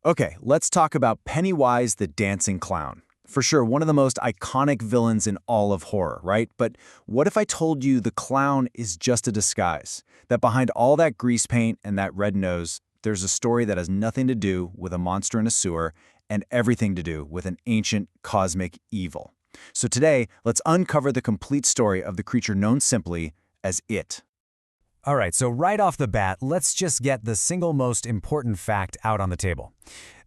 Okay, let's talk about Pennywise the Dancing Clown. For sure, one of the most iconic villains in all of horror, right? But what if I told you the clown is just a disguise? That behind all that grease paint and that red nose, there's a story that has nothing to do with a monster in a sewer and everything to do with an ancient cosmic evil. So today, let's uncover the complete story of the creature known simply as It. All right, so right off the bat, let's just get the single most important fact out on the table.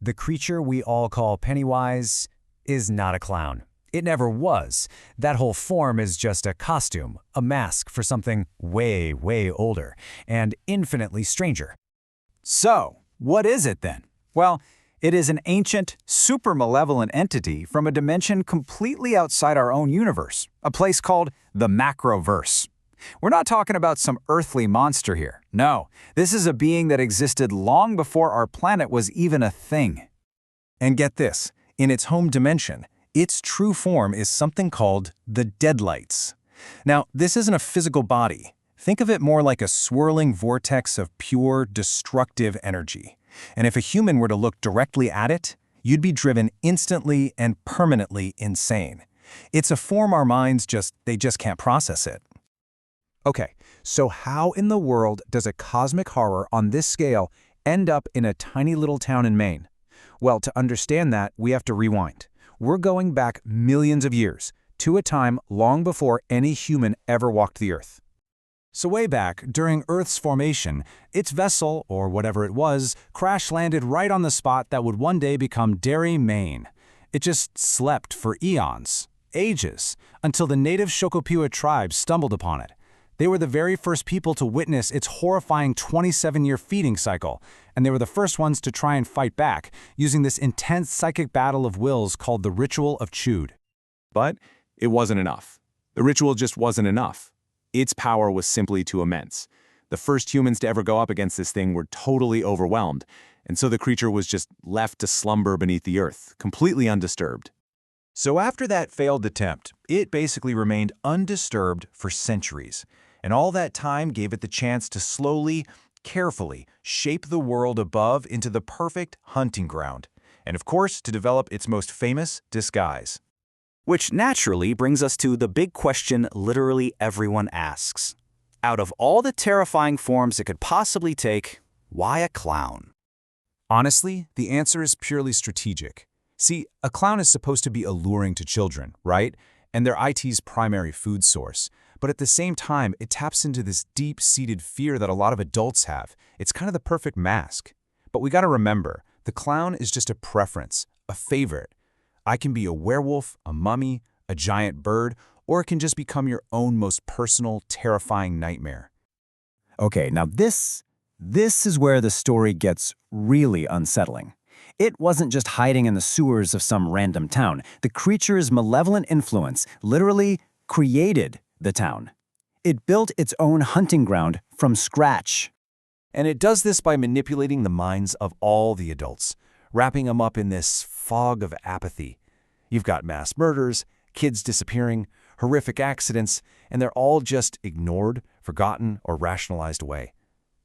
The creature we all call Pennywise is not a clown. It never was. That whole form is just a costume, a mask for something way, way older and infinitely stranger. So, what is it then? Well, it is an ancient, super malevolent entity from a dimension completely outside our own universe, a place called the Macroverse. We're not talking about some earthly monster here. No, this is a being that existed long before our planet was even a thing. And get this, in its home dimension, its true form is something called the Deadlights. Now, this isn't a physical body. Think of it more like a swirling vortex of pure, destructive energy. And if a human were to look directly at it, you'd be driven instantly and permanently insane. It's a form our minds just can't process it. Okay, so how in the world does a cosmic horror on this scale end up in a tiny little town in Maine? Well, to understand that, we have to rewind. We're going back millions of years, to a time long before any human ever walked the Earth. So way back, during Earth's formation, its vessel, or whatever it was, crash-landed right on the spot that would one day become Derry, Maine. It just slept for eons, ages, until the native Shokopiwa tribe stumbled upon it. They were the very first people to witness its horrifying 27-year feeding cycle, and they were the first ones to try and fight back, using this intense psychic battle of wills called the Ritual of Chud. But it wasn't enough. The ritual just wasn't enough. Its power was simply too immense. The first humans to ever go up against this thing were totally overwhelmed, and so the creature was just left to slumber beneath the earth, completely undisturbed. So after that failed attempt, it basically remained undisturbed for centuries. And all that time gave it the chance to slowly, carefully shape the world above into the perfect hunting ground, and of course to develop its most famous disguise. Which naturally brings us to the big question literally everyone asks. Out of all the terrifying forms it could possibly take, why a clown? Honestly, the answer is purely strategic. See, a clown is supposed to be alluring to children, right? And they're IT's primary food source. But at the same time, it taps into this deep-seated fear that a lot of adults have. It's kind of the perfect mask. But we gotta remember, the clown is just a preference, a favorite. I can be a werewolf, a mummy, a giant bird, or it can just become your own most personal, terrifying nightmare. Okay, now this is where the story gets really unsettling. It wasn't just hiding in the sewers of some random town. The creature's malevolent influence literally created the town. It built its own hunting ground from scratch. And it does this by manipulating the minds of all the adults, wrapping them up in this fog of apathy. You've got mass murders, kids disappearing, horrific accidents, and they're all just ignored, forgotten, or rationalized away.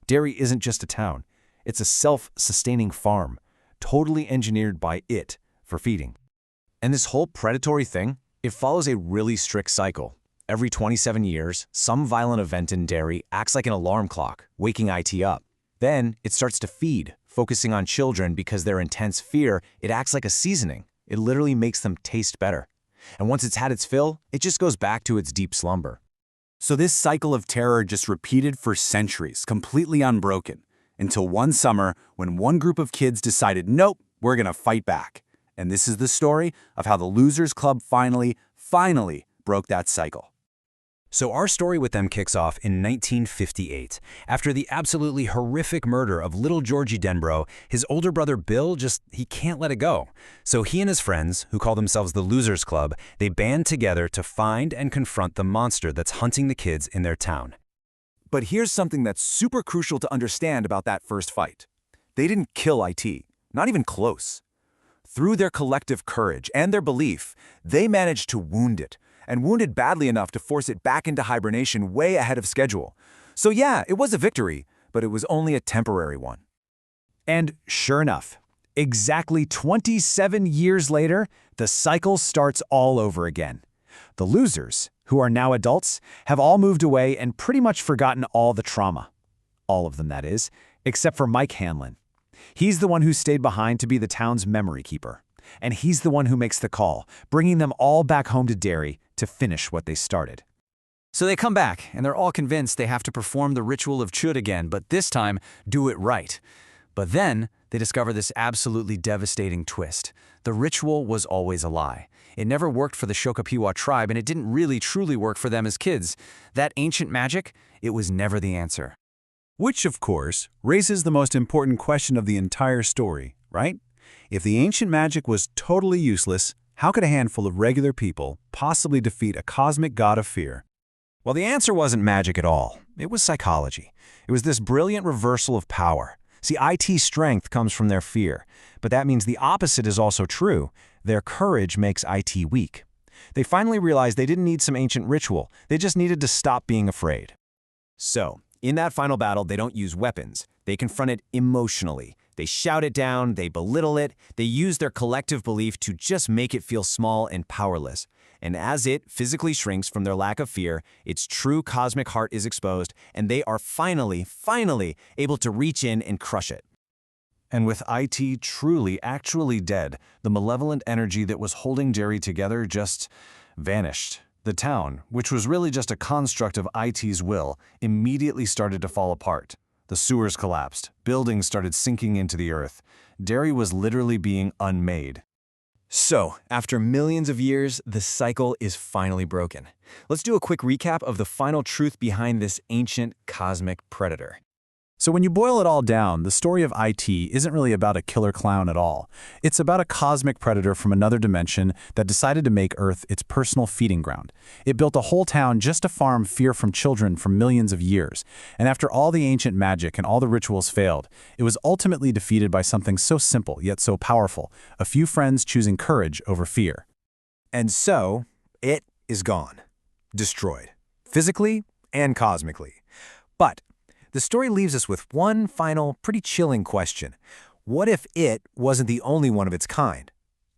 Derry isn't just a town. It's a self-sustaining farm, totally engineered by it for feeding. And this whole predatory thing, it follows a really strict cycle. Every 27 years, some violent event in Derry acts like an alarm clock, waking IT up. Then it starts to feed, focusing on children because their intense fear, it acts like a seasoning. It literally makes them taste better. And once it's had its fill, it just goes back to its deep slumber. So this cycle of terror just repeated for centuries, completely unbroken, until one summer when one group of kids decided, nope, we're gonna fight back. And this is the story of how the Losers Club finally broke that cycle. So our story with them kicks off in 1958. After the absolutely horrific murder of little Georgie Denbrough, his older brother Bill he can't let it go. So he and his friends, who call themselves the Losers Club, they band together to find and confront the monster that's hunting the kids in their town. But here's something that's super crucial to understand about that first fight. They didn't kill IT, not even close. Through their collective courage and their belief, they managed to wound it, and wounded badly enough to force it back into hibernation way ahead of schedule. So yeah, it was a victory, but it was only a temporary one. And sure enough, Exactly 27 years later, the cycle starts all over again. The losers, who are now adults, have all moved away and pretty much forgotten all the trauma. All of them, that is, except for Mike Hanlon. He's the one who stayed behind to be the town's memory keeper. And he's the one who makes the call, bringing them all back home to Derry to finish what they started. So they come back, and they're all convinced they have to perform the ritual of Chud again, but this time, do it right. But then, they discover this absolutely devastating twist. The ritual was always a lie. It never worked for the Shokapiwa tribe, and it didn't really truly work for them as kids. That ancient magic, it was never the answer. Which, of course, raises the most important question of the entire story, right? If the ancient magic was totally useless, how could a handful of regular people possibly defeat a cosmic god of fear? Well, the answer wasn't magic at all. It was psychology. It was this brilliant reversal of power. See, IT's strength comes from their fear, but that means the opposite is also true. Their courage makes IT weak. They finally realized they didn't need some ancient ritual. They just needed to stop being afraid. So, in that final battle, they don't use weapons. They confront it emotionally. They shout it down, they belittle it, they use their collective belief to just make it feel small and powerless. And as it physically shrinks from their lack of fear, its true cosmic heart is exposed, and they are finally able to reach in and crush it. And with IT truly, actually dead, the malevolent energy that was holding Derry together just vanished. The town, which was really just a construct of IT's will, immediately started to fall apart. The sewers collapsed, buildings started sinking into the earth. Derry was literally being unmade. So, after millions of years, the cycle is finally broken. Let's do a quick recap of the final truth behind this ancient cosmic predator. So when you boil it all down, the story of IT isn't really about a killer clown at all. It's about a cosmic predator from another dimension that decided to make Earth its personal feeding ground. It built a whole town just to farm fear from children for millions of years. And after all the ancient magic and all the rituals failed, it was ultimately defeated by something so simple yet so powerful, a few friends choosing courage over fear. And so, it is gone. Destroyed. Physically and cosmically. But the story leaves us with one final, pretty chilling question. What if it wasn't the only one of its kind?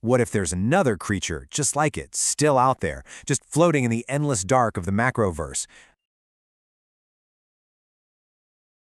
What if there's another creature just like it, still out there, just floating in the endless dark of the macroverse?